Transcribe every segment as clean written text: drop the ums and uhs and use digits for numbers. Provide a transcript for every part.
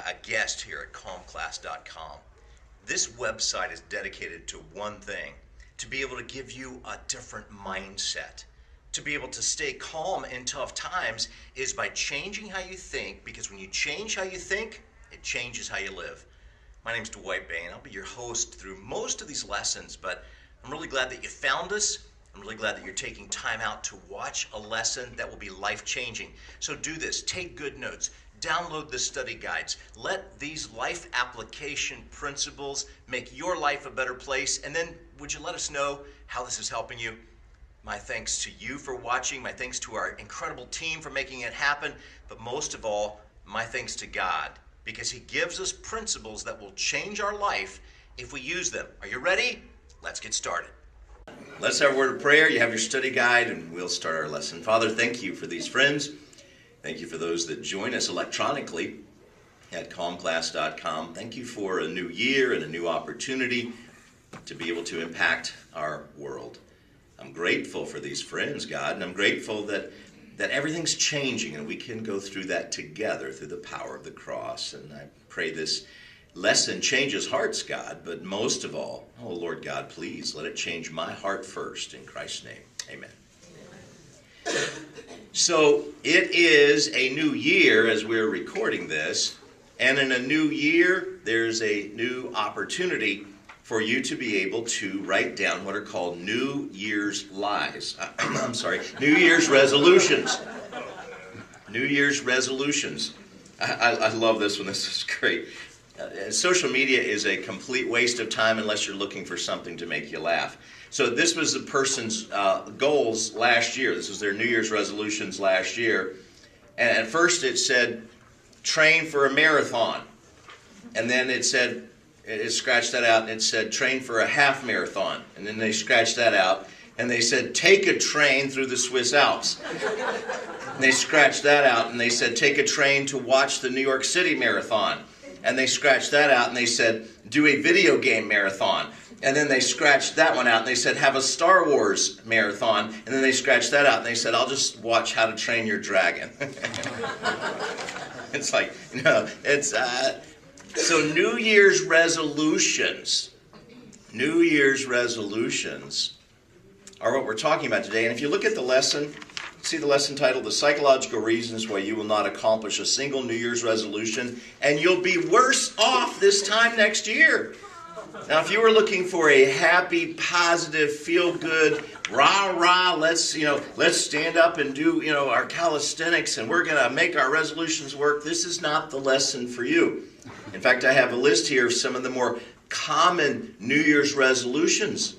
a guest here at CALMClass.com. This website is dedicated to one thing: to be able to give you a different mindset. To be able to stay calm in tough times is by changing how you think, because when you change how you think, it changes how you live. My name's Dwight Bain. I'll be your host through most of these lessons, but I'm really glad that you found us. I'm really glad that you're taking time out to watch a lesson that will be life-changing. So do this. Take good notes. Download the study guides. Let these life application principles make your life a better place. And then would you let us know how this is helping you? My thanks to you for watching. My thanks to our incredible team for making it happen. But most of all, my thanks to God, because He gives us principles that will change our life if we use them. Are you ready? Let's get started. Let's have a word of prayer. You have your study guide, and we'll start our lesson. Father, thank you for these friends. Thank you for those that join us electronically at CALMClass.com. Thank you for a new year and a new opportunity to be able to impact our world. I'm grateful for these friends, God, and I'm grateful that everything's changing and we can go through that together through the power of the cross. And I pray this lesson changes hearts, God, but most of all, oh Lord God, please let it change my heart first. In Christ's name, amen. So it is a new year as we're recording this, and in a new year, there's a new opportunity for you to be able to write down what are called New Year's lies. New Year's resolutions. New Year's resolutions. I love this one. This is great. Social media is a complete waste of time unless you're looking for something to make you laugh. So this was the person's goals last year. This was their New Year's resolutions last year. And at first it said, train for a marathon. And then it scratched that out and it said, train for a half marathon. And then they scratched that out and they said, take a train through the Swiss Alps. And they scratched that out and they said, take a train to watch the New York City Marathon. And they scratched that out and they said, do a video game marathon. And then they scratched that one out and they said, have a Star Wars marathon. And then they scratched that out and they said, I'll just watch How to Train Your Dragon. It's like, it's... So New Year's resolutions are what we're talking about today. And if you look at the lesson, see the lesson titled, The Psychological Reasons Why You Will Not Accomplish a Single New Year's Resolution, and You'll Be Worse Off This Time Next Year. Now, if you were looking for a happy, positive, feel-good, rah-rah, let's stand up and do, our calisthenics and we're going to make our resolutions work, this is not the lesson for you. In fact, I have a list here of some of the more common New Year's resolutions.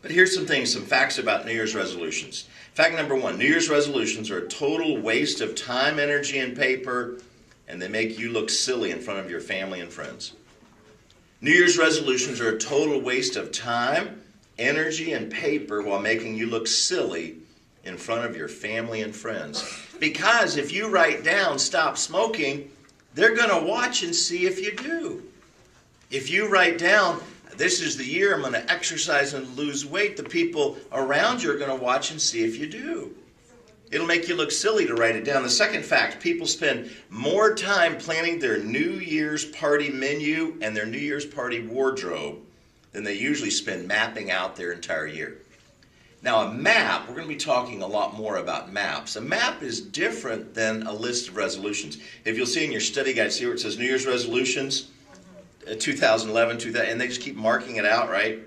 But here's some facts about New Year's resolutions. Fact number one, New Year's resolutions are a total waste of time, energy, and paper, and they make you look silly in front of your family and friends. New Year's resolutions are a total waste of time, energy, and paper while making you look silly in front of your family and friends. Because if you write down, stop smoking, they're going to watch and see if you do. If you write down, this is the year I'm going to exercise and lose weight, the people around you are going to watch and see if you do. It'll make you look silly to write it down. The second fact, people spend more time planning their New Year's party menu and their New Year's party wardrobe than they usually spend mapping out their entire year. Now, a map, we're going to be talking a lot more about maps. A map is different than a list of resolutions. If you'll see in your study guide, see where it says New Year's resolutions, 2011, and they just keep marking it out, right?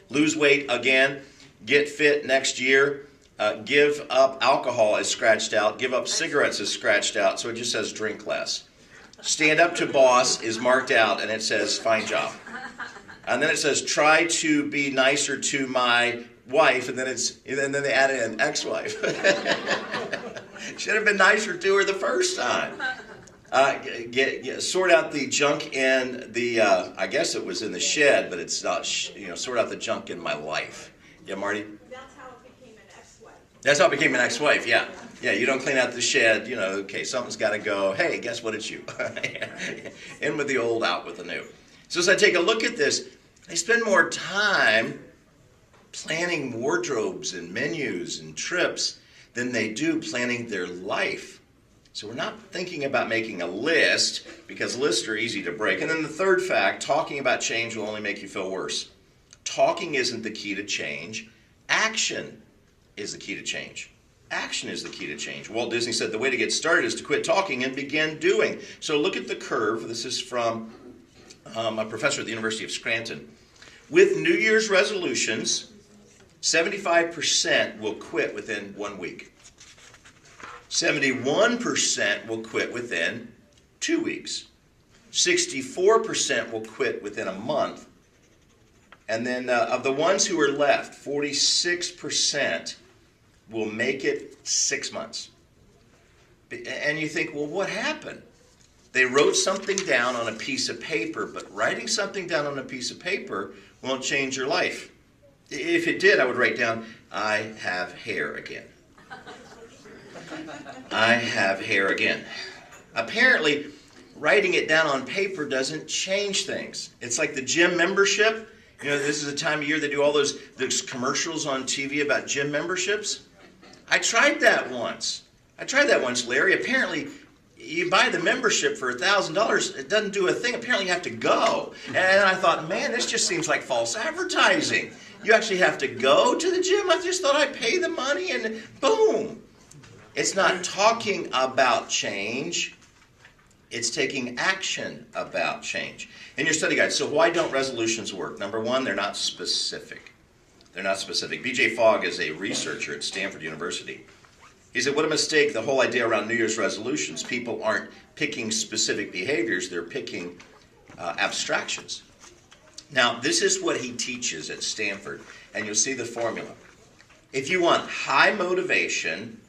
Lose weight again, get fit next year, give up alcohol is scratched out, give up cigarettes is scratched out, so it just says drink less. Stand up to boss is marked out and it says fine job. And then it says try to be nicer to my wife, and then they added an ex-wife. Should have been nicer to her the first time. Sort out the junk in the, I guess it was in the shed, but it's not, sort out the junk in my life. Yeah, Marty? That's how it became an ex-wife. That's how it became an ex-wife, yeah. Yeah, you don't clean out the shed, okay, something's got to go. Hey, guess what, it's you. In with the old, out with the new. So as I take a look at this, they spend more time planning wardrobes and menus and trips than they do planning their life. So we're not thinking about making a list, because lists are easy to break. And then the third fact, talking about change will only make you feel worse. Talking isn't the key to change. Action is the key to change. Action is the key to change. Walt Disney said the way to get started is to quit talking and begin doing. So look at the curve. This is from a professor at the University of Scranton. With New Year's resolutions, 75% will quit within 1 week. 71% will quit within 2 weeks. 64% will quit within a month. And then of the ones who are left, 46% will make it 6 months. And you think, well, what happened? They wrote something down on a piece of paper, but writing something down on a piece of paper won't change your life. If it did, I would write down, I have hair again. I have hair again. Apparently, writing it down on paper doesn't change things. It's like the gym membership. You know, this is the time of year they do all those commercials on TV about gym memberships. I tried that once, Larry. Apparently, you buy the membership for $1,000. It doesn't do a thing. Apparently, you have to go. And I thought, man, this just seems like false advertising. You actually have to go to the gym? I just thought I'd pay the money and boom. It's not talking about change. It's taking action about change. In your study guide, so why don't resolutions work? Number one, they're not specific. They're not specific. B.J. Fogg is a researcher at Stanford University. He said, what a mistake, the whole idea around New Year's resolutions. People aren't picking specific behaviors, they're picking abstractions. Now, this is what he teaches at Stanford, and you'll see the formula. If you want high motivation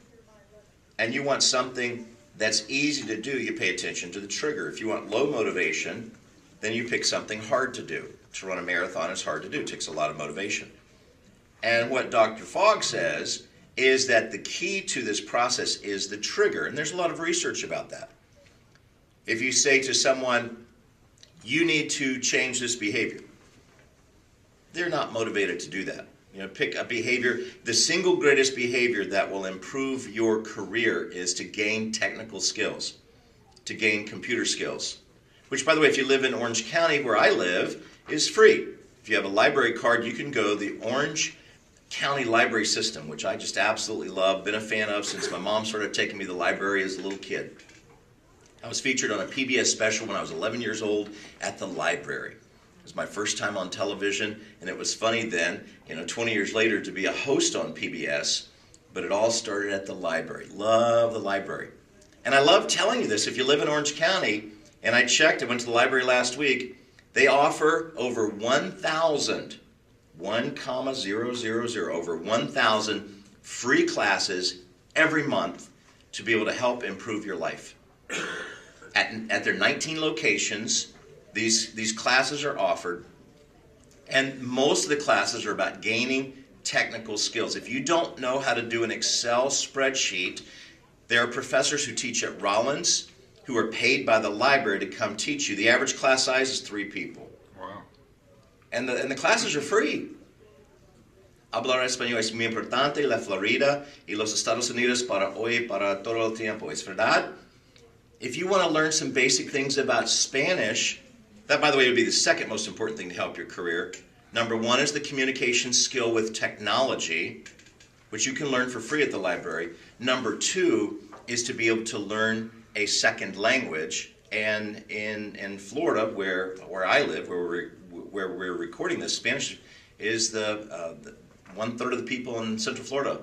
and you want something that's easy to do, you pay attention to the trigger. If you want low motivation, then you pick something hard to do. To run a marathon is hard to do. It takes a lot of motivation. And what Dr. Fogg says is that the key to this process is the trigger. And there's a lot of research about that. If you say to someone, you need to change this behavior, they're not motivated to do that. You know, pick a behavior. The single greatest behavior that will improve your career is to gain technical skills, to gain computer skills. Which, by the way, if you live in Orange County, where I live, is free. If you have a library card, you can go to the Orange County Library System, which I just absolutely love, been a fan of since my mom started taking me to the library as a little kid. I was featured on a PBS special when I was 11 years old at the library. It was my first time on television, and it was funny then, 20 years later, to be a host on PBS, but it all started at the library. Love the library. And I love telling you this. If you live in Orange County, and I checked, I went to the library last week, they offer over 1,000, 1,000, over 1,000 free classes every month to be able to help improve your life. At their 19 locations, these classes are offered, and most of the classes are about gaining technical skills. If you don't know how to do an Excel spreadsheet, there are professors who teach at Rollins who are paid by the library to come teach you. The average class size is 3 people. Wow. And the classes are free. Hablar español es muy importante. La Florida y los Estados Unidos para hoy, para todo el tiempo. Es verdad. If you want to learn some basic things about Spanish, that, by the way, would be the second most important thing to help your career. Number one is the communication skill with technology, which you can learn for free at the library. Number two is to be able to learn a second language. And in Florida, where I live, where we're recording this, Spanish is the 1/3 of the people in Central Florida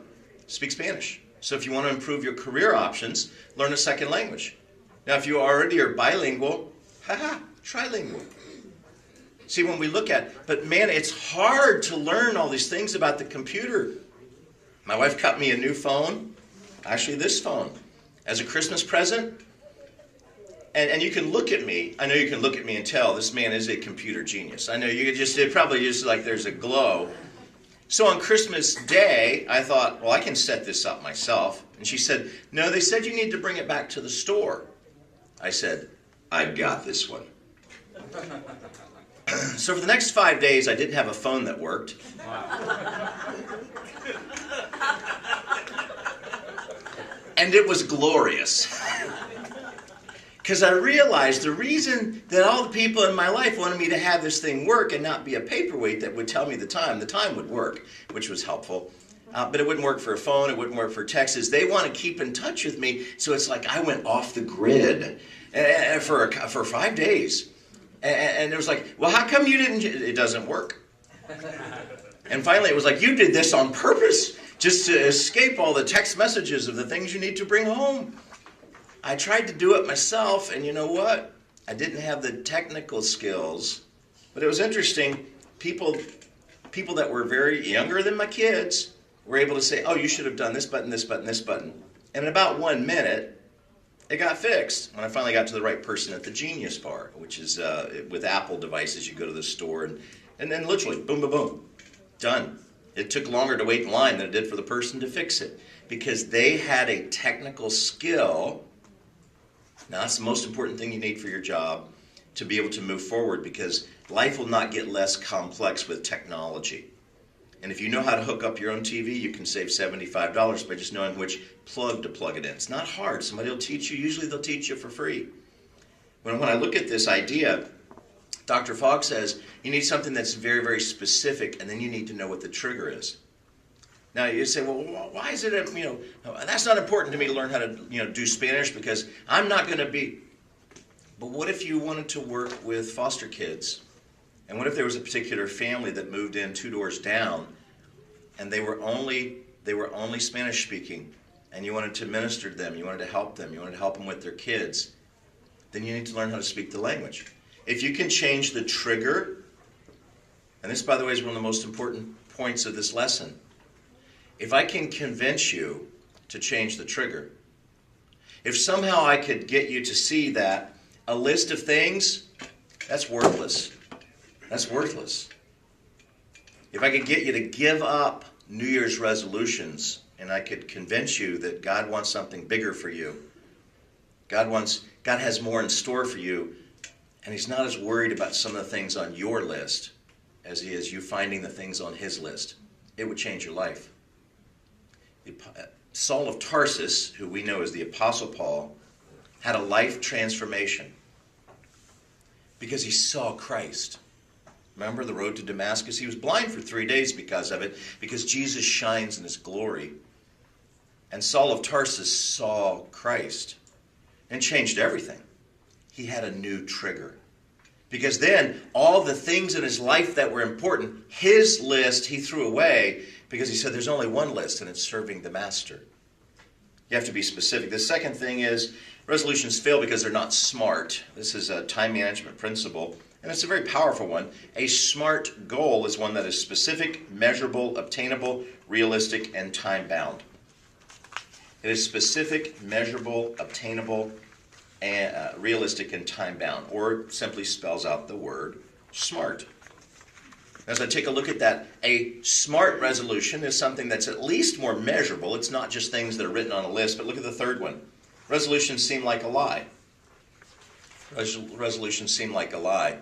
speak Spanish. So if you want to improve your career options, learn a second language. Now, if you already are bilingual, trilingual. See, when we look at, but man, it's hard to learn all these things about the computer. My wife got me a new phone, actually this phone, as a Christmas present. And you can look at me, I know you can look at me and tell this man is a computer genius. I know you could just, it probably just like there's a glow. So on Christmas Day, I thought, well, I can set this up myself. And she said, no, they said you need to bring it back to the store. I said, I've got this one. So for the next 5 days, I didn't have a phone that worked. And it was glorious. Because I realized the reason that all the people in my life wanted me to have this thing work and not be a paperweight that would tell me the time would work, which was helpful. But it wouldn't work for a phone, it wouldn't work for texts. They want to keep in touch with me, so it's like I went off the grid for 5 days. And it was like, well, how come you didn't? It doesn't work. And finally it was like, you did this on purpose, just to escape all the text messages of the things you need to bring home. I tried to do it myself, and you know what? I didn't have the technical skills. But it was interesting, people that were very younger than my kids were able to say, oh, you should have done this button, this button, this button. And in about 1 minute, it got fixed when I finally got to the right person at the Genius Bar, which is with Apple devices. You go to the store, and then literally, boom, boom, boom, done. It took longer to wait in line than it did for the person to fix it because they had a technical skill. Now, that's the most important thing you need for your job to be able to move forward, because life will not get less complex with technology. And if you know how to hook up your own TV, you can save $75 by just knowing which plug to plug it in. It's not hard. Somebody will teach you. Usually they'll teach you for free. When I look at this idea, Dr. Fogg says you need something that's very, very specific, and then you need to know what the trigger is. Now you say, well, why is it, that's not important to me to learn how to, do Spanish because I'm not going to be. But what if you wanted to work with foster kids? And what if there was a particular family that moved in 2 doors down, and they were only Spanish speaking, and you wanted to minister to them, you wanted to help them, you wanted to help them with their kids? Then you need to learn how to speak the language. If you can change the trigger, and this, by the way, is one of the most important points of this lesson. If I can convince you to change the trigger, if somehow I could get you to see that a list of things, that's worthless. That's worthless. If I could get you to give up New Year's resolutions, and I could convince you that God wants something bigger for you, God has more in store for you, and He's not as worried about some of the things on your list as He is you finding the things on His list, it would change your life. Saul of Tarsus, who we know as the Apostle Paul, had a life transformation because he saw Christ. Remember the road to Damascus? He was blind for 3 days because of it, because Jesus shines in His glory. And Saul of Tarsus saw Christ and changed everything. He had a new trigger. Because then all the things in his life that were important, his list he threw away because he said there's only one list, and it's serving the Master. You have to be specific. The second thing is resolutions fail because they're not smart. This is a time management principle, and it's a very powerful one. A SMART goal is one that is specific, measurable, obtainable, realistic, and time-bound. It is specific, measurable, obtainable, and realistic, and time-bound, or simply spells out the word SMART. As I take a look at that, a SMART resolution is something that's at least more measurable. It's not just things that are written on a list, but look at the third one. Resolutions seem like a lie. Resolutions seem like a lie.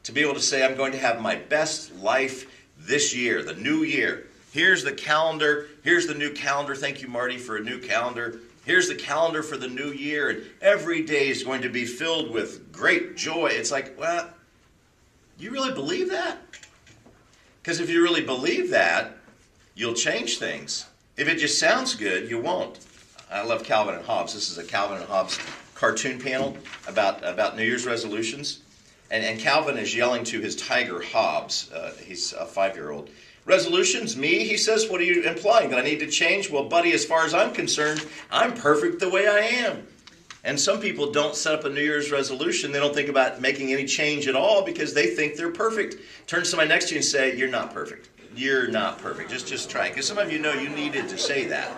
To be able to say, I'm going to have my best life this year, the new year. Here's the calendar. Here's the new calendar. Thank you, Marty, for a new calendar. Here's the calendar for the new year, and every day is going to be filled with great joy. It's like, well, you really believe that? Because if you really believe that, you'll change things. If it just sounds good, you won't. I love Calvin and Hobbes. This is a Calvin and Hobbes cartoon panel about New Year's resolutions. And Calvin is yelling to his tiger Hobbes. He's a 5-year-old. Resolutions, me, he says, what are you implying? That I need to change? Well, buddy, as far as I'm concerned, I'm perfect the way I am. And some people don't set up a New Year's resolution. They don't think about making any change at all because they think they're perfect. Turn to somebody next to you and say, you're not perfect. You're not perfect. Just try it. Because some of you know you needed to say that.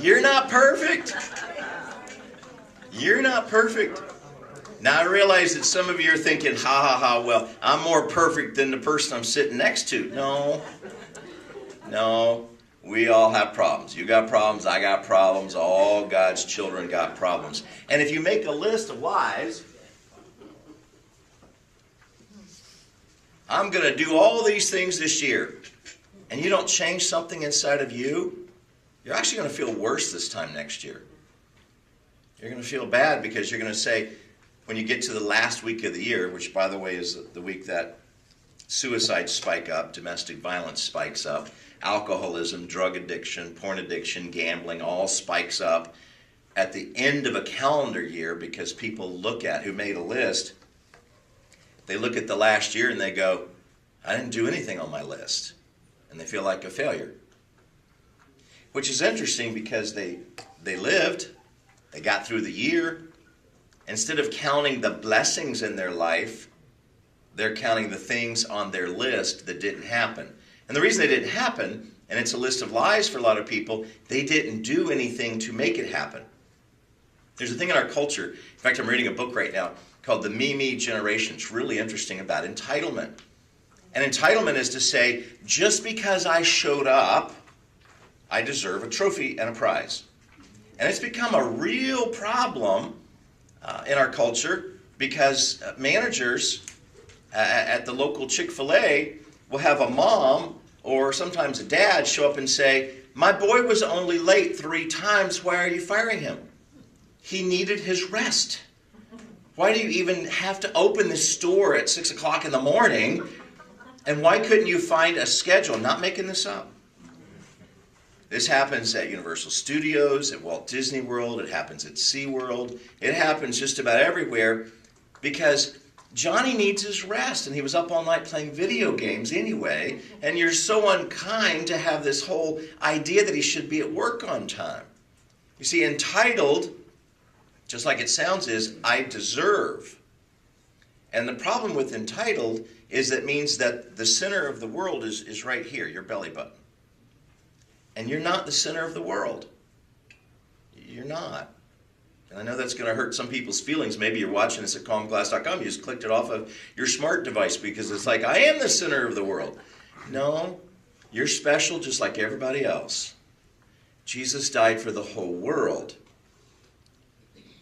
You're not perfect. You're not perfect. Now I realize that some of you are thinking, ha ha ha, well, I'm more perfect than the person I'm sitting next to. No, we all have problems. You got problems, I got problems, all God's children got problems. And if you make a list of lies, I'm going to do all these things this year, and you don't change something inside of you, you're actually going to feel worse this time next year. You're going to feel bad because you're going to say, when you get to the last week of the year, which, by the way, is the week that suicides spike up, domestic violence spikes up, alcoholism, drug addiction, porn addiction, gambling, all spikes up at the end of a calendar year because people look at, who made a list, they look at the last year and they go, I didn't do anything on my list. And they feel like a failure. Which is interesting because they lived, they got through the year. Instead of counting the blessings in their life, they're counting the things on their list that didn't happen. And the reason they didn't happen, and it's a list of lies for a lot of people, they didn't do anything to make it happen. There's a thing in our culture, in fact, I'm reading a book right now called The Me Generation. It's really interesting about entitlement. And entitlement is to say, just because I showed up, I deserve a trophy and a prize. And it's become a real problem in our culture because managers at the local Chick-fil-A will have a mom or sometimes a dad show up and say, my boy was only late 3 times, why are you firing him? He needed his rest. Why do you even have to open the store at 6 o'clock in the morning? And why couldn't you find a schedule? I'm not making this up. This happens at Universal Studios, at Walt Disney World, it happens at SeaWorld, it happens just about everywhere because Johnny needs his rest and he was up all night playing video games anyway, and you're so unkind to have this whole idea that he should be at work on time. You see, entitled, just like it sounds, is I deserve. And the problem with entitled is that means that the center of the world is right here, your belly button. And you're not the center of the world. You're not. And I know that's going to hurt some people's feelings. Maybe you're watching this at CALMClass.com. You just clicked it off of your smart device because it's like, I am the center of the world. No, you're special just like everybody else. Jesus died for the whole world.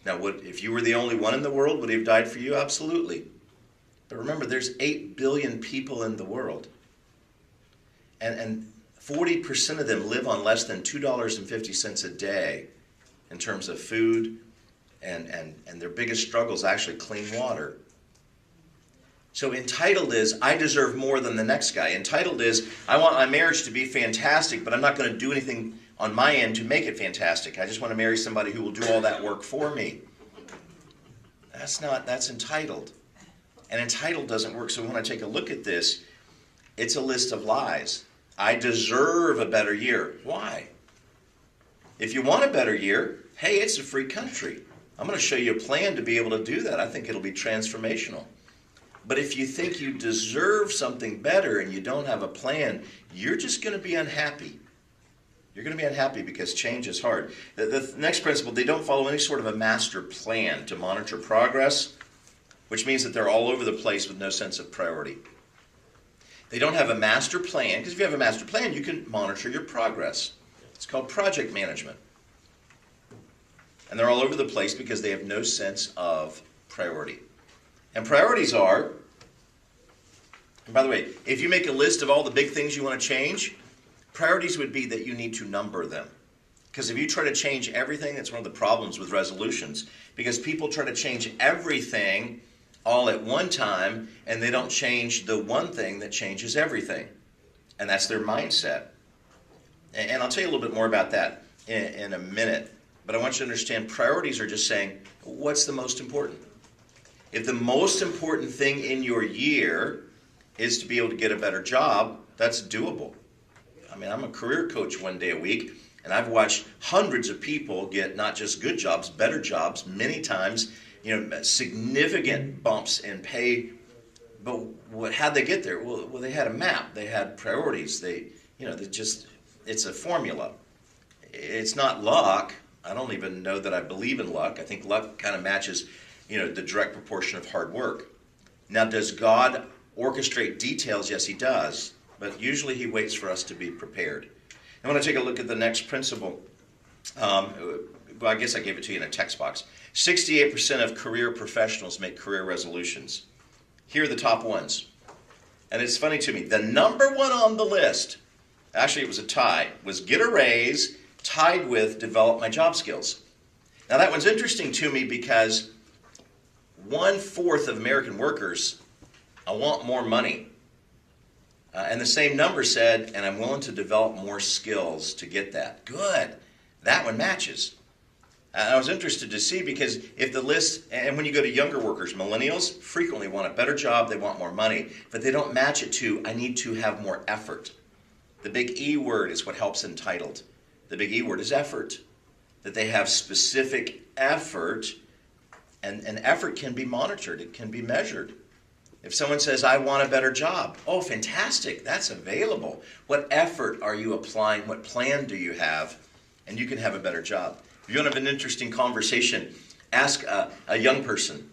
Now, if you were the only one in the world, would he have died for you? Absolutely. But remember, there's 8 billion people in the world. And 40% of them live on less than $2.50 a day in terms of food, and their biggest struggle is actually clean water. So entitled is, I deserve more than the next guy. Entitled is, I want my marriage to be fantastic, but I'm not going to do anything on my end to make it fantastic. I just want to marry somebody who will do all that work for me. That's entitled. And entitled doesn't work. So when I take a look at this, it's a list of lies. I deserve a better year. Why? If you want a better year, hey, it's a free country. I'm going to show you a plan to be able to do that. I think it'll be transformational. But if you think you deserve something better and you don't have a plan, you're just going to be unhappy. You're going to be unhappy because change is hard. The next principle, they don't follow any sort of a master plan to monitor progress, which means that they're all over the place with no sense of priority. They don't have a master plan, because if you have a master plan, you can monitor your progress. It's called project management. And they're all over the place because they have no sense of priority. And priorities are, and by the way, if you make a list of all the big things you want to change, priorities would be that you need to number them. Because if you try to change everything, that's one of the problems with resolutions. Because people try to change everything all at one time, and they don't change the one thing that changes everything. And that's their mindset. And I'll tell you a little bit more about that in a minute. But I want you to understand priorities are just saying, what's the most important? If the most important thing in your year is to be able to get a better job, that's doable. I mean, I'm a career coach 1 day a week, and I've watched hundreds of people get not just good jobs, better jobs, many times, significant bumps in pay. But how'd they get there? Well, they had a map. They had priorities. It's a formula. It's not luck. I don't even know that I believe in luck. I think luck kind of matches, the direct proportion of hard work. Now, does God orchestrate details? Yes, he does. But usually he waits for us to be prepared. I want to take a look at the next principle. I guess I gave it to you in a text box. 68% of career professionals make career resolutions. Here are the top ones. And it's funny to me, the number one on the list, actually it was a tie, was get a raise, tied with develop my job skills. Now that one's interesting to me because 1/4 of American workers want more money. And the same number said, and I'm willing to develop more skills to get that. Good. That one matches. I was interested to see because if the list, and when you go to younger workers, millennials frequently want a better job, they want more money, but they don't match it to, I need to have more effort. The big E word is what helps entitled. The big E word is effort. That they have specific effort, and effort can be monitored, it can be measured. If someone says, I want a better job, oh, fantastic, that's available. What effort are you applying? What plan do you have? And you can have a better job. If you want to have an interesting conversation, ask a young person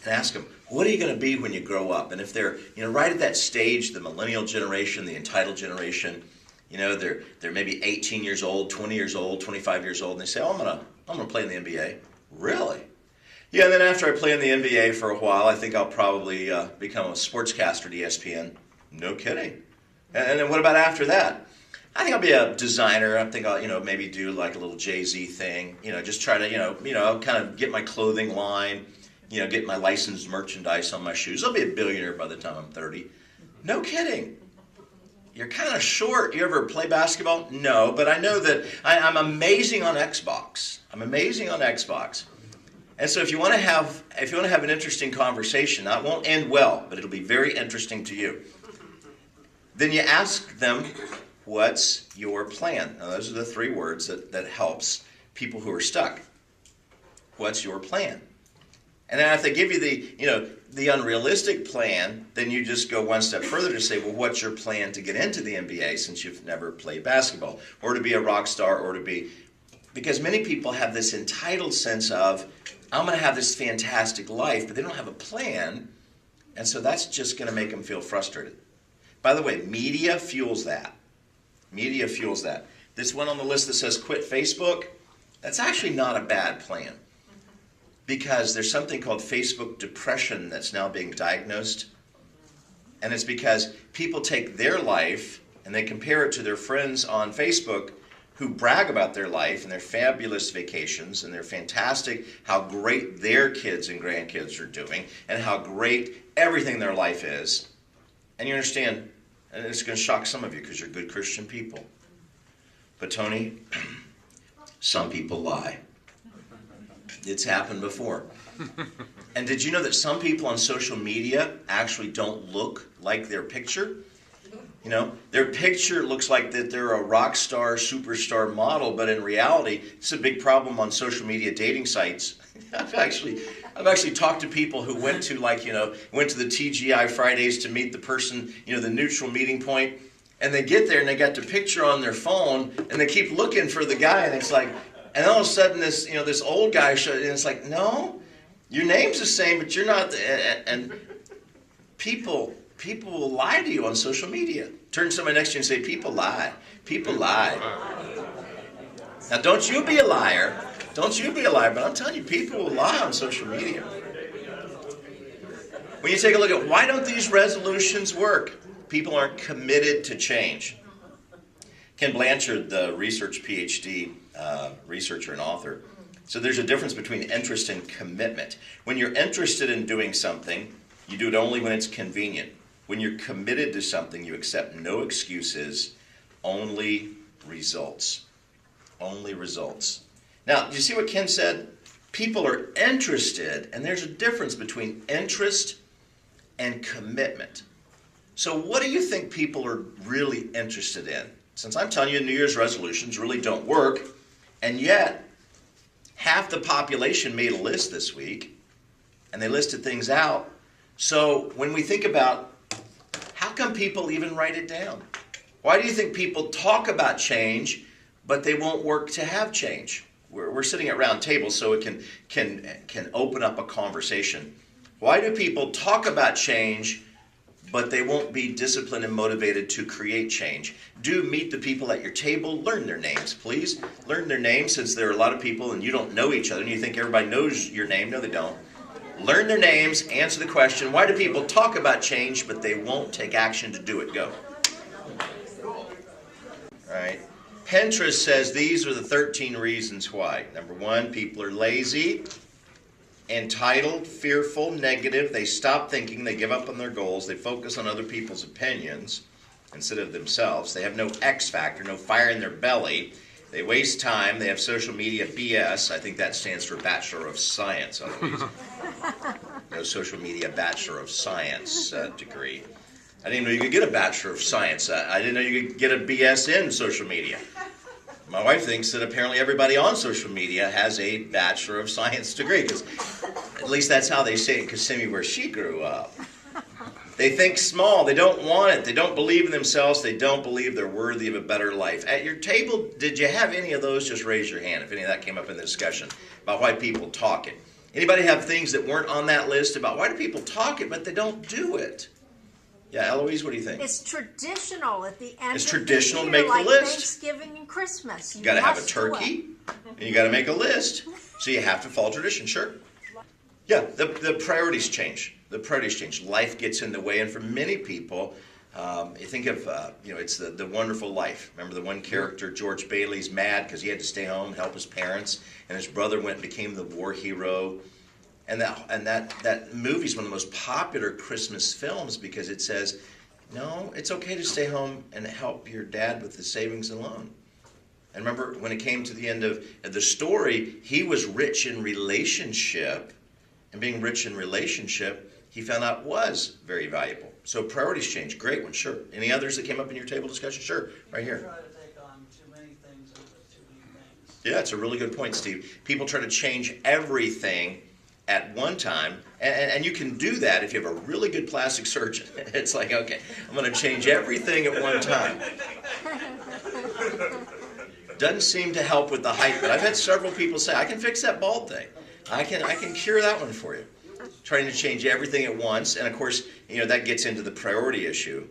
and ask them, what are you going to be when you grow up? And if they're right at that stage, the millennial generation, the entitled generation, they're maybe 18 years old, 20 years old, 25 years old, and they say, oh, I'm gonna play in the NBA. Really? Yeah, and then after I play in the NBA for a while, I think I'll probably become a sportscaster at ESPN. No kidding. And then what about after that? I think I'll be a designer. I think I'll, maybe do like a little Jay-Z thing. Just try to, kind of get my clothing line, get my licensed merchandise on my shoes. I'll be a billionaire by the time I'm 30. No kidding. You're kind of short. You ever play basketball? No, but I know that I'm amazing on Xbox. I'm amazing on Xbox. And so if you want to have an interesting conversation, now it won't end well, but it'll be very interesting to you. Then you ask them, what's your plan? Now those are the 3 words that helps people who are stuck. What's your plan? And then if they give you the unrealistic plan, then you just go one step further to say, well, what's your plan to get into the NBA since you've never played basketball, or to be a rock star, or to be... Because many people have this entitled sense of, I'm going to have this fantastic life, but they don't have a plan, and so that's just going to make them feel frustrated. By the way, media fuels that. Media fuels that. This one on the list that says quit Facebook, that's actually not a bad plan. Because there's something called Facebook depression that's now being diagnosed. And it's because people take their life and they compare it to their friends on Facebook who brag about their life and their fabulous vacations and their fantastic, how great their kids and grandkids are doing and how great everything in their life is. And you understand, and it's going to shock some of you because you're good Christian people. But Tony, some people lie. It's happened before. And did you know that some people on social media actually don't look like their picture? Their picture looks like that they're a rock star, superstar model, but in reality, it's a big problem on social media dating sites. I've actually talked to people who went to went to the TGI Fridays to meet the person, the neutral meeting point, and they get there and they got the picture on their phone and they keep looking for the guy, and it's like, and all of a sudden this this old guy shows, and it's like, no, your name's the same, but you're not. And people will lie to you on social media. Turn to somebody next to you and say, people lie. People lie. Now, don't you be a liar. Don't you be a liar. But I'm telling you, people will lie on social media. When you take a look at why don't these resolutions work? People aren't committed to change. Ken Blanchard, the research PhD researcher and author, so there's a difference between interest and commitment. When you're interested in doing something, you do it only when it's convenient. When you're committed to something, you accept no excuses, only results. Only results. Now, do you see what Ken said? People are interested, and there's a difference between interest and commitment. So what do you think people are really interested in? Since I'm telling you New Year's resolutions really don't work, and yet half the population made a list this week, and they listed things out. So when we think about how come people even write it down? Why do you think people talk about change, but they won't work to have change? We're sitting at round tables so it can open up a conversation. Why do people talk about change, but they won't be disciplined and motivated to create change? Do meet the people at your table. Learn their names, please. Learn their names, since there are a lot of people and you don't know each other and you think everybody knows your name. No, they don't. Learn their names, answer the question, why do people talk about change, but they won't take action to do it? Go. All right. Pinterest says these are the 13 reasons why. Number 1, people are lazy, entitled, fearful, negative. They stop thinking. They give up on their goals. They focus on other people's opinions instead of themselves. They have no X factor, no fire in their belly. They waste time. They have social media BS. I think that stands for Bachelor of Science. No social media Bachelor of Science degree. I didn't even know you could get a Bachelor of Science. I didn't know you could get a BS in social media. My wife thinks that apparently everybody on social media has a Bachelor of Science degree, because at least that's how they say it in Kissimmee, where she grew up. They think small. They don't want it. They don't believe in themselves. They don't believe they're worthy of a better life. At your table, did you have any of those? Just raise your hand if any of that came up in the discussion about why people talk it. Anybody have things that weren't on that list about why do people talk it, but they don't do it? Yeah, Eloise, what do you think? It's traditional at the end It's of traditional the to year, make the like list. Thanksgiving and Christmas. You got to have a must do it. turkey, and you got to make a list. So you have to follow tradition, sure. Yeah, the priorities change. The priorities change. Life gets in the way, and for many people, you think of, it's the Wonderful Life. Remember the one character, George Bailey's mad because he had to stay home and help his parents, and his brother went and became the war hero. And that movie is one of the most popular Christmas films because it says, no, it's okay to stay home and help your dad with the savings and loan. And remember, when it came to the end of the story, he was rich in relationship, and being rich in relationship, he found out was very valuable. So priorities change. Great one, sure. Any others that came up in your table discussion? Sure, right here. Try to take on too many things and too many things. Yeah, it's a really good point, Steve. People try to change everything at one time, and you can do that if you have a really good plastic surgeon. It's like, okay, I'm going to change everything at one time. Doesn't seem to help with the height, but I've had several people say, I can fix that bald thing. I can cure that one for you. Trying to change everything at once, and of course, that gets into the priority issue.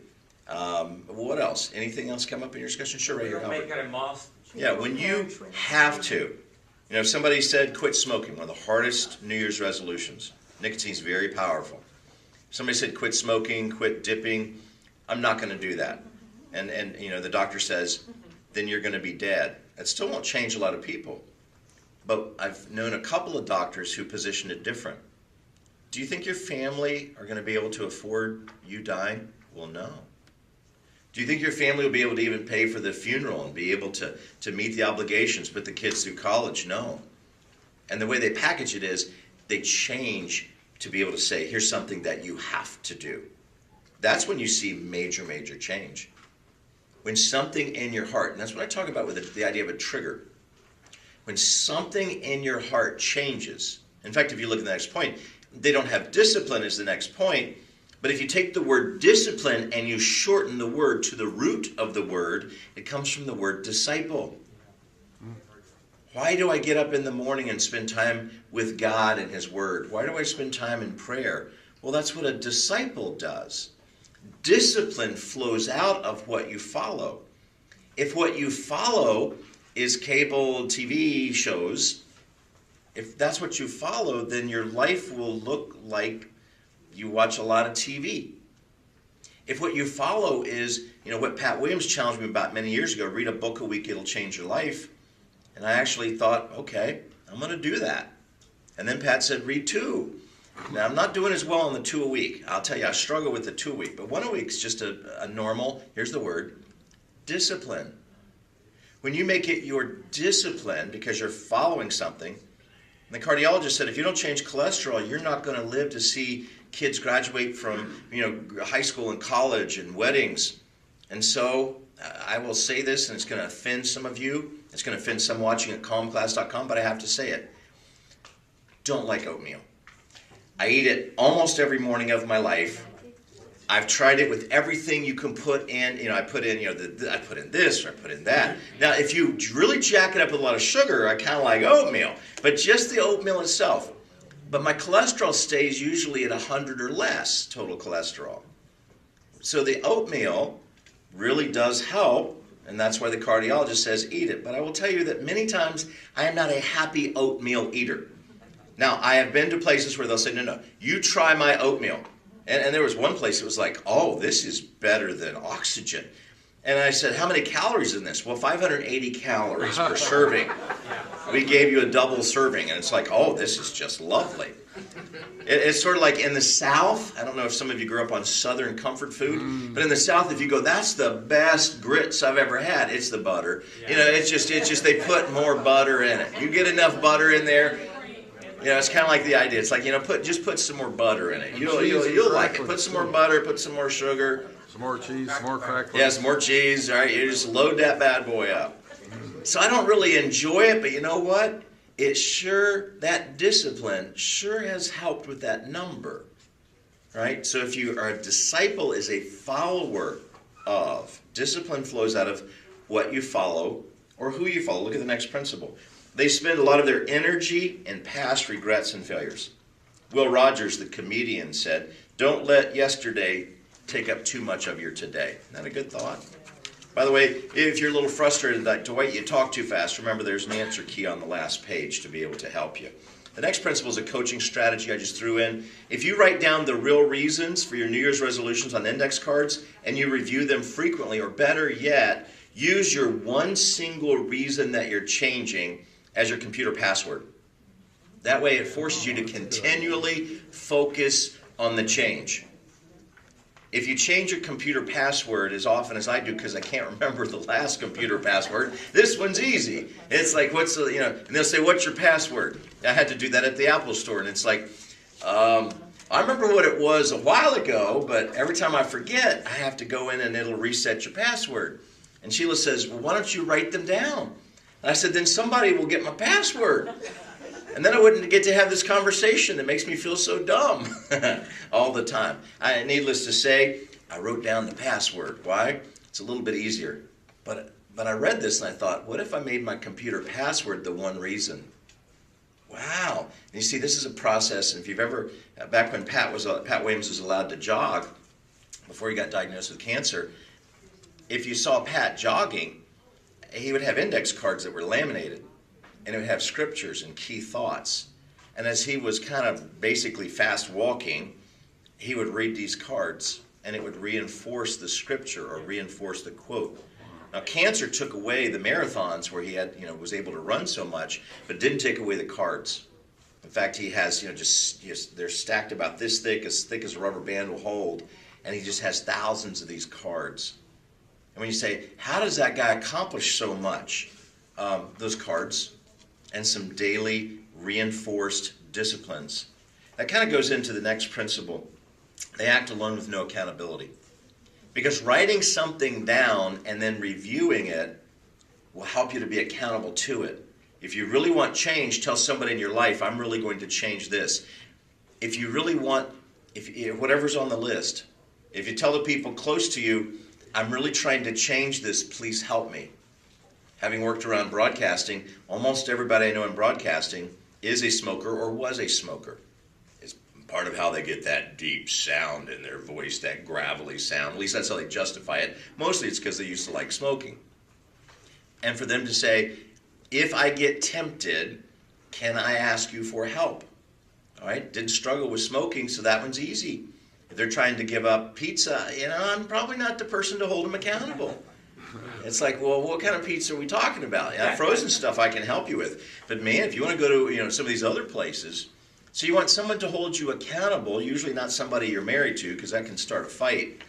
What else? Anything else come up in your discussion? Sure, right here, Albert. Yeah, when you have to. If somebody said quit smoking, one of the hardest New Year's resolutions. Nicotine's very powerful. If somebody said quit smoking, quit dipping, I'm not going to do that. And the doctor says, then you're going to be dead. That still won't change a lot of people. But I've known a couple of doctors who positioned it different. Do you think your family are going to be able to afford you dying? Well, no. Do you think your family will be able to even pay for the funeral and be able to meet the obligations, put the kids through college? No. And the way they package it is they change to be able to say, here's something that you have to do. That's when you see major, major change. When something in your heart, and that's what I talk about with the idea of a trigger. When something in your heart changes, in fact, if you look at the next point, they don't have discipline as the next point, but if you take the word discipline and you shorten the word to the root of the word, it comes from the word disciple. Why do I get up in the morning and spend time with God and His Word? Why do I spend time in prayer? Well, that's what a disciple does. Discipline flows out of what you follow. If what you follow is cable TV shows, if that's what you follow, then your life will look like you watch a lot of TV. If what you follow is, what Pat Williams challenged me about many years ago, read a book a week, it'll change your life. And I actually thought, okay, I'm going to do that. And then Pat said, read 2. Now, I'm not doing as well on the 2 a week. I'll tell you, I struggle with the 2 a week. But 1 a week is just a normal, here's the word, discipline. When you make it your discipline because you're following something, and the cardiologist said, if you don't change cholesterol, you're not going to live to see kids graduate from, high school and college and weddings. And so I will say this, and it's going to offend some of you. It's going to offend some watching at CALMClass.com, but I have to say it. Don't like oatmeal. I eat it almost every morning of my life. I've tried it with everything you can put in. I put in, I put in this or I put in that. Now, if you really jack it up with a lot of sugar, I kind of like oatmeal. But just the oatmeal itself. But my cholesterol stays usually at 100 or less total cholesterol. So the oatmeal really does help, and that's why the cardiologist says eat it. But I will tell you that many times I am not a happy oatmeal eater. Now, I have been to places where they'll say, no, you try my oatmeal. And there was one place that was like, oh, this is better than oxygen. And I said, how many calories in this? Well, 580 calories per serving. We gave you a double serving. And it's like, oh, this is just lovely. It's sort of like in the South. I don't know if some of you grew up on Southern comfort food. But in the South, if you go, that's the best grits I've ever had. It's the butter. It's just they put more butter in it. You get enough butter in there. It's kind of like the idea. It's like, just put some more butter in it. You'll like it. Put some more butter, put some more sugar. Some more cheese, some more crackers. Yeah, some more cheese. All right, you just load that bad boy up. So I don't really enjoy it, but you know what? That discipline sure has helped with that number. Right? So if you are a disciple is a follower of. Discipline flows out of what you follow or who you follow. Look at the next principle. They spend a lot of their energy in past regrets and failures. Will Rogers, the comedian, said, don't let yesterday take up too much of your today. Isn't that a good thought? By the way, if you're a little frustrated that Dwight, you talk too fast, remember there's an answer key on the last page to be able to help you. The next principle is a coaching strategy I just threw in. If you write down the real reasons for your New Year's resolutions on index cards and you review them frequently, or better yet, use your one single reason that you're changing as your computer password. That way it forces you to continually focus on the change. If you change your computer password as often as I do, because I can't remember the last computer password, this one's easy. It's like, and they'll say, what's your password? I had to do that at the Apple store, and it's like, I remember what it was a while ago, but every time I forget, I have to go in and it'll reset your password. And Sheila says, well, why don't you write them down? And I said, then somebody will get my password. And then I wouldn't get to have this conversation that makes me feel so dumb all the time. Needless to say, I wrote down the password. Why? It's a little bit easier. But I read this and I thought, what if I made my computer password the one reason? Wow. And you see, this is a process. And if you've ever, back when Pat Williams was allowed to jog, before he got diagnosed with cancer, if you saw Pat jogging, he would have index cards that were laminated, and it would have scriptures and key thoughts. And as he was kind of basically fast walking, he would read these cards, and it would reinforce the scripture or reinforce the quote. Now, cancer took away the marathons where he had, was able to run so much, but didn't take away the cards. In fact, he has, they're stacked about this thick as a rubber band will hold, and he just has thousands of these cards. And when you say, how does that guy accomplish so much? Those cards and some daily reinforced disciplines. That kind of goes into the next principle. They act alone with no accountability. Because writing something down and then reviewing it will help you to be accountable to it. If you really want change, tell somebody in your life, I'm really going to change this. If you really want, whatever's on the list, if you tell the people close to you, I'm really trying to change this, please help me. Having worked around broadcasting, almost everybody I know in broadcasting is a smoker or was a smoker. It's part of how they get that deep sound in their voice, that gravelly sound. At least that's how they justify it. Mostly it's because they used to like smoking. And for them to say, if I get tempted, can I ask you for help? All right, didn't struggle with smoking, so that one's easy. If they're trying to give up pizza, I'm probably not the person to hold them accountable. It's like, well, what kind of pizza are we talking about? Frozen stuff I can help you with. But man, if you want to go to some of these other places, so you want someone to hold you accountable, usually not somebody you're married to, because that can start a fight.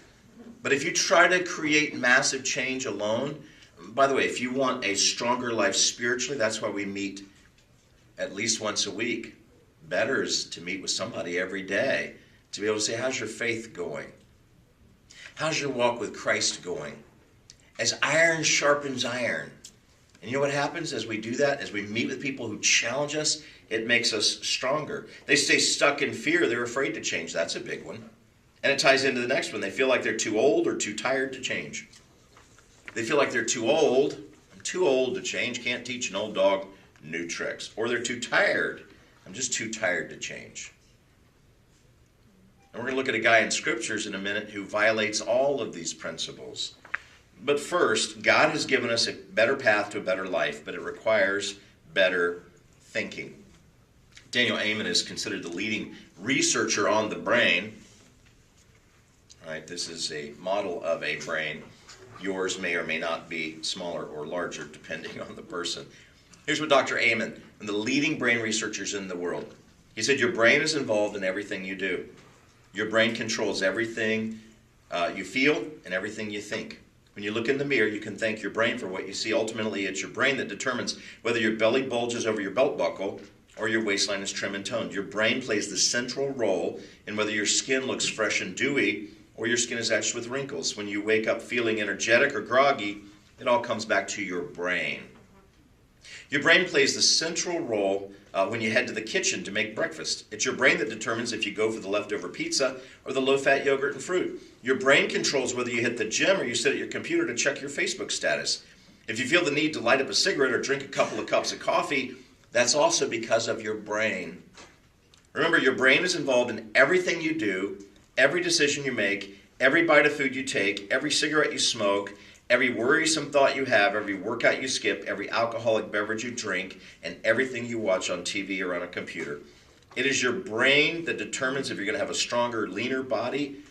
But if you try to create massive change alone, by the way, if you want a stronger life spiritually, that's why we meet at least once a week. Better is to meet with somebody every day. To be able to say, how's your faith going? How's your walk with Christ going? As iron sharpens iron. And you know what happens as we do that? As we meet with people who challenge us, it makes us stronger. They stay stuck in fear. They're afraid to change. That's a big one. And it ties into the next one. They feel like they're too old or too tired to change. They feel like they're too old. I'm too old to change. Can't teach an old dog new tricks. Or they're too tired. I'm just too tired to change. And we're going to look at a guy in scriptures in a minute who violates all of these principles. But first, God has given us a better path to a better life, but it requires better thinking. Daniel Amen is considered the leading researcher on the brain. All right, this is a model of a brain. Yours may or may not be smaller or larger, depending on the person. Here's what Dr. Amen, one of the leading brain researchers in the world, he said, your brain is involved in everything you do. Your brain controls everything you feel and everything you think. When you look in the mirror, you can thank your brain for what you see. Ultimately, it's your brain that determines whether your belly bulges over your belt buckle or your waistline is trim and toned. Your brain plays the central role in whether your skin looks fresh and dewy or your skin is etched with wrinkles. When you wake up feeling energetic or groggy, it all comes back to your brain. Your brain plays the central role when you head to the kitchen to make breakfast. It's your brain that determines if you go for the leftover pizza or the low-fat yogurt and fruit. Your brain controls whether you hit the gym or you sit at your computer to check your Facebook status. If you feel the need to light up a cigarette or drink a couple of cups of coffee, that's also because of your brain. Remember, your brain is involved in everything you do, every decision you make, every bite of food you take, every cigarette you smoke, every worrisome thought you have, every workout you skip, every alcoholic beverage you drink, and everything you watch on TV or on a computer. It is your brain that determines if you're going to have a stronger, leaner body,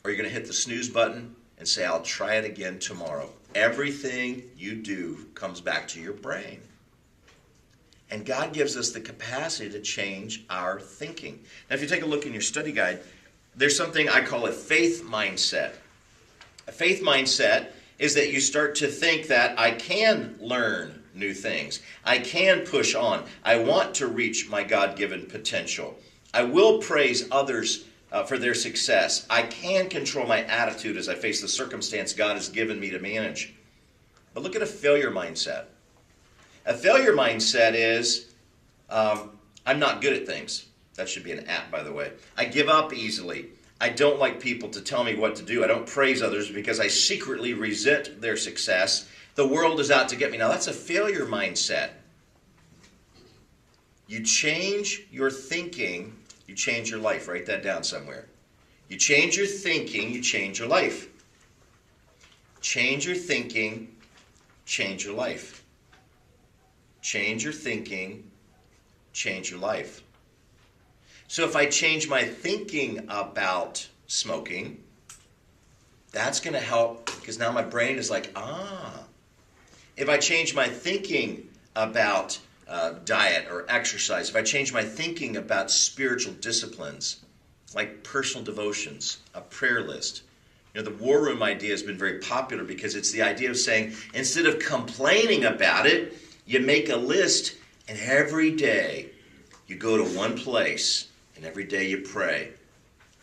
or you're going to hit the snooze button and say, I'll try it again tomorrow. Everything you do comes back to your brain. And God gives us the capacity to change our thinking. Now, if you take a look in your study guide, there's something I call a faith mindset. A faith mindset is that you start to think that I can learn new things. I can push on. I want to reach my God-given potential. I will praise others for their success. I can control my attitude as I face the circumstance God has given me to manage. But look at a failure mindset. A failure mindset is, I'm not good at things. That should be an app, by the way. I give up easily. I don't like people to tell me what to do. I don't praise others because I secretly resent their success. The world is out to get me. Now, that's a failure mindset. You change your thinking, you change your life. Write that down somewhere. You change your thinking, you change your life. Change your thinking, change your life. Change your thinking, change your life. So if I change my thinking about smoking, that's going to help because now my brain is like, If I change my thinking about diet or exercise, if I change my thinking about spiritual disciplines, like personal devotions, a prayer list. You know, the war room idea has been very popular because it's the idea of saying, instead of complaining about it, you make a list and every day you go to one place. And every day you pray.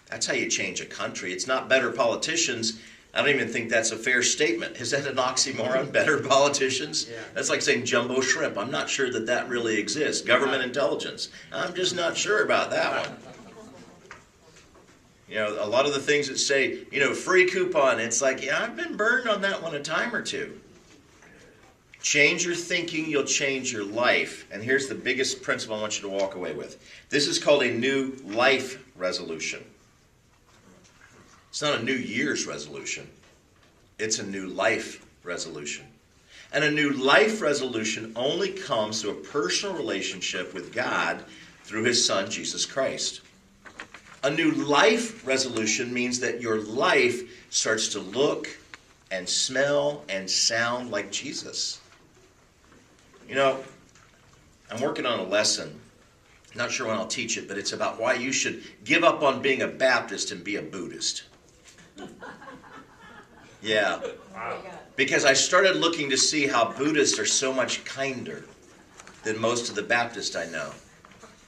That's how you change a country. It's not better politicians. I don't even think that's a fair statement. Is that an oxymoron? Better politicians? Yeah. That's like saying jumbo shrimp. I'm not sure that that really exists. Government intelligence. I'm just not sure about that one. You know, a lot of the things that say, you know, free coupon, it's like, yeah, I've been burned on that one a time or two. Change your thinking, you'll change your life. And here's the biggest principle I want you to walk away with. This is called a new life resolution. It's not a New Year's resolution. It's a new life resolution. And a new life resolution only comes through a personal relationship with God through His Son, Jesus Christ. A new life resolution means that your life starts to look and smell and sound like Jesus. You know, I'm working on a lesson. Not sure when I'll teach it, but it's about why you should give up on being a Baptist and be a Buddhist. Yeah. Wow. Because I started looking to see how Buddhists are so much kinder than most of the Baptists I know.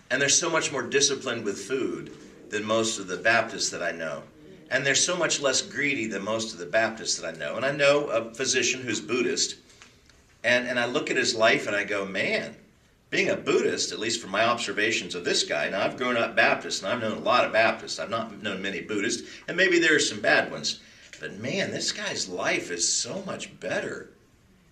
And they're so much more disciplined with food than most of the Baptists that I know. And they're so much less greedy than most of the Baptists that I know. And I know a physician who's Buddhist. And I look at his life and I go, man, being a Buddhist, at least from my observations of this guy, now I've grown up Baptist and I've known a lot of Baptists. I've not known many Buddhists, and maybe there are some bad ones. But man, this guy's life is so much better.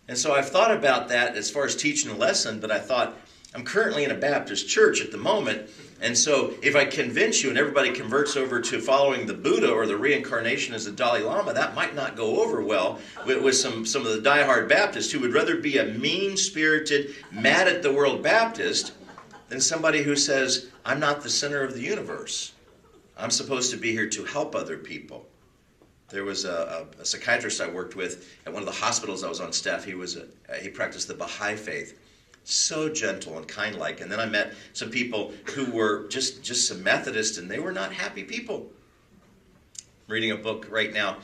And so I've thought about that as far as teaching a lesson, but I thought, I'm currently in a Baptist church at the moment, and so if I convince you and everybody converts over to following the Buddha or the reincarnation as the Dalai Lama, that might not go over well with some of the diehard Baptists who would rather be a mean-spirited, mad-at-the-world Baptist than somebody who says, I'm not the center of the universe. I'm supposed to be here to help other people. There was a psychiatrist I worked with at one of the hospitals I was on staff. He practiced the Baha'i faith. So gentle and kind-like. And then I met some people who were just some Methodists, and they were not happy people. I'm reading a book right now.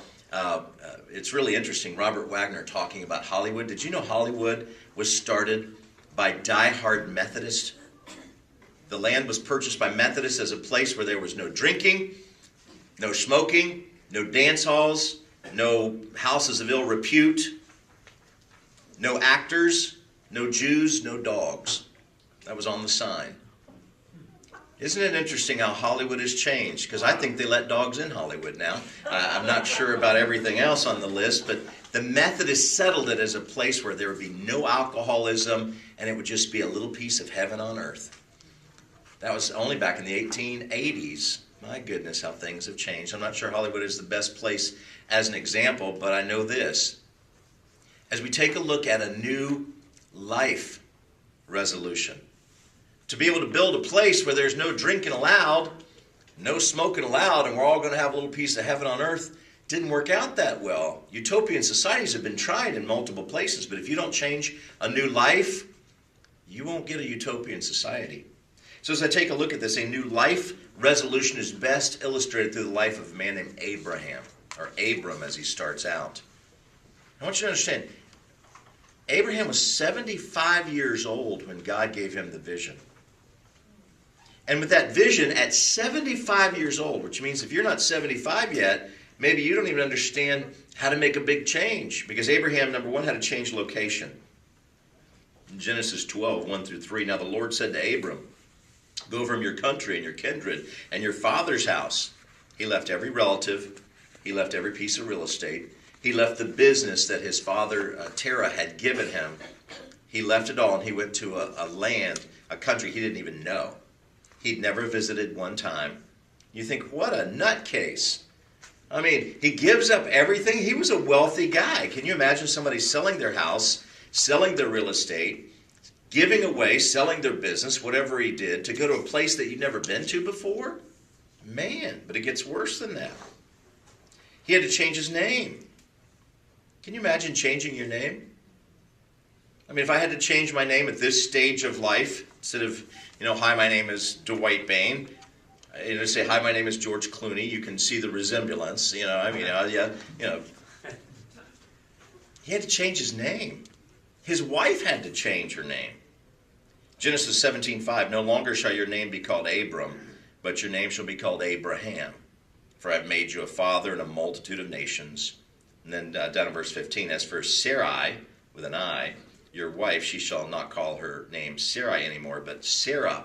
It's really interesting. Robert Wagner talking about Hollywood. Did you know Hollywood was started by die-hard Methodists? The land was purchased by Methodists as a place where there was no drinking, no smoking, no dance halls, no houses of ill repute, no actors, no Jews, no dogs. That was on the sign. Isn't it interesting how Hollywood has changed? Because I think they let dogs in Hollywood now. I'm not sure about everything else on the list, but the Methodists settled it as a place where there would be no alcoholism and it would just be a little piece of heaven on earth. That was only back in the 1880s. My goodness, how things have changed. I'm not sure Hollywood is the best place as an example, but I know this. As we take a look at a new life resolution, to be able to build a place where there's no drinking allowed, no smoking allowed, and we're all going to have a little piece of heaven on earth, didn't work out that well. Utopian societies have been tried in multiple places, but if you don't change a new life, you won't get a utopian society. So as I take a look at this, a new life resolution is best illustrated through the life of a man named Abraham, or Abram as he starts out. I want you to understand, Abraham was 75 years old when God gave him the vision. And with that vision at 75 years old, which means if you're not 75 yet, maybe you don't even understand how to make a big change. Because Abraham, number one, had to change location. In Genesis 12, 1 through 3, now the Lord said to Abram, go from your country and your kindred and your father's house. He left every relative. He left every piece of real estate. He left the business that his father Terah had given him. He left it all and he went to a land, a country he didn't even know. He'd never visited one time. You think, what a nutcase. I mean, he gives up everything. He was a wealthy guy. Can you imagine somebody selling their house, selling their real estate, giving away, selling their business, whatever he did, to go to a place that you'd never been to before? Man, but it gets worse than that. He had to change his name. Can you imagine changing your name? I mean, if I had to change my name at this stage of life, instead of, hi, my name is Dwight Bain, say, hi, my name is George Clooney, you can see the resemblance, He had to change his name. His wife had to change her name. Genesis 17:5, no longer shall your name be called Abram, but your name shall be called Abraham. For I have made you a father in a multitude of nations. And then down in verse 15, as for Sarai, with an I, your wife, she shall not call her name Sarai anymore, but Sarah,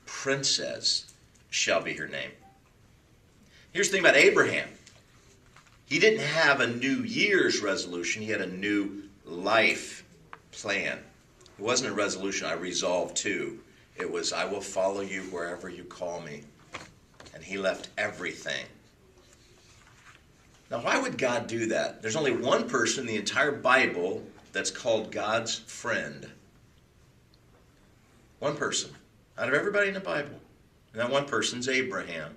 princess, shall be her name. Here's the thing about Abraham. He didn't have a New Year's resolution. He had a new life plan. It wasn't a resolution, I resolved to. It was, I will follow you wherever you call me. And he left everything. Now, why would God do that? There's only one person in the entire Bible that's called God's friend. One person. Out of everybody in the Bible. And that one person's Abraham.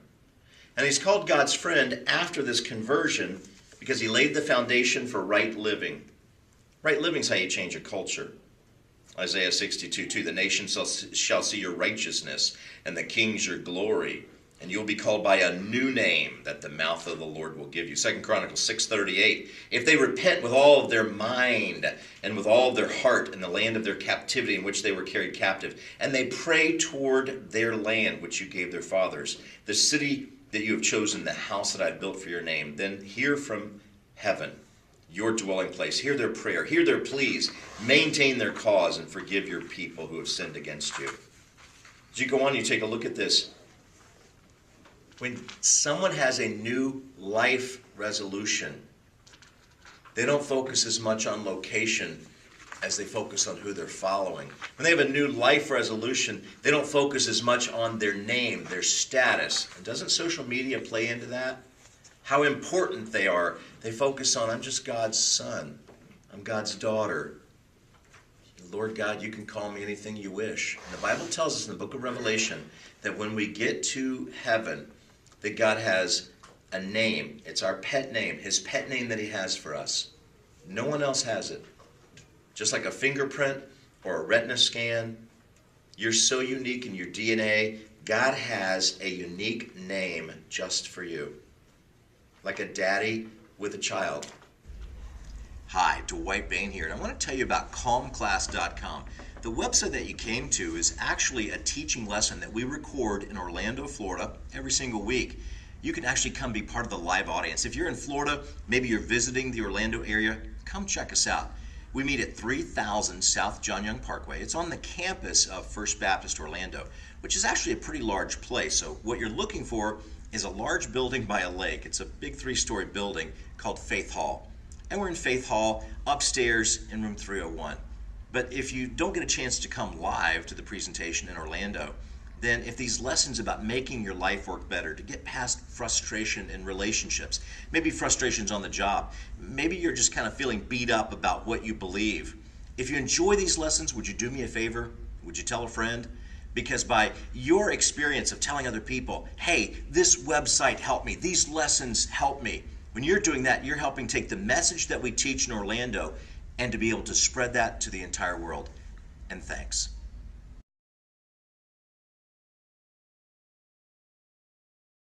And he's called God's friend after this conversion because he laid the foundation for right living. Right living is how you change a culture. Isaiah 62:2, the nations shall see your righteousness, and the kings your glory. And you'll be called by a new name that the mouth of the Lord will give you. 2 Chronicles 6:38, if they repent with all of their mind and with all of their heart in the land of their captivity in which they were carried captive, and they pray toward their land which you gave their fathers, the city that you have chosen, the house that I've built for your name, then hear from heaven, your dwelling place. Hear their prayer, hear their pleas, maintain their cause, and forgive your people who have sinned against you. As you go on, you take a look at this. When someone has a new life resolution, they don't focus as much on location as they focus on who they're following. When they have a new life resolution, they don't focus as much on their name, their status. And doesn't social media play into that? How important they are. They focus on, I'm just God's son. I'm God's daughter. Lord God, you can call me anything you wish. And the Bible tells us in the book of Revelation that when we get to heaven, that God has a name. It's our pet name, his pet name that he has for us. No one else has it. Just like a fingerprint or a retina scan, you're so unique in your DNA. God has a unique name just for you. Like a daddy with a child. Hi, Dwight Bain here, and I want to tell you about CALMClass.com. The website that you came to is actually a teaching lesson that we record in Orlando, Florida, every single week. You can actually come be part of the live audience. If you're in Florida, maybe you're visiting the Orlando area, come check us out. We meet at 3000 South John Young Parkway. It's on the campus of First Baptist Orlando, which is actually a pretty large place. So what you're looking for is a large building by a lake. It's a big 3-story building called Faith Hall. And we're in Faith Hall, upstairs in room 301. But if you don't get a chance to come live to the presentation in Orlando, then if these lessons about making your life work better, to get past frustration in relationships, maybe frustrations on the job, maybe you're just kind of feeling beat up about what you believe. If you enjoy these lessons, would you do me a favor? Would you tell a friend? Because by your experience of telling other people, hey, this website helped me, these lessons helped me, when you're doing that, you're helping take the message that we teach in Orlando and to be able to spread that to the entire world. And thanks.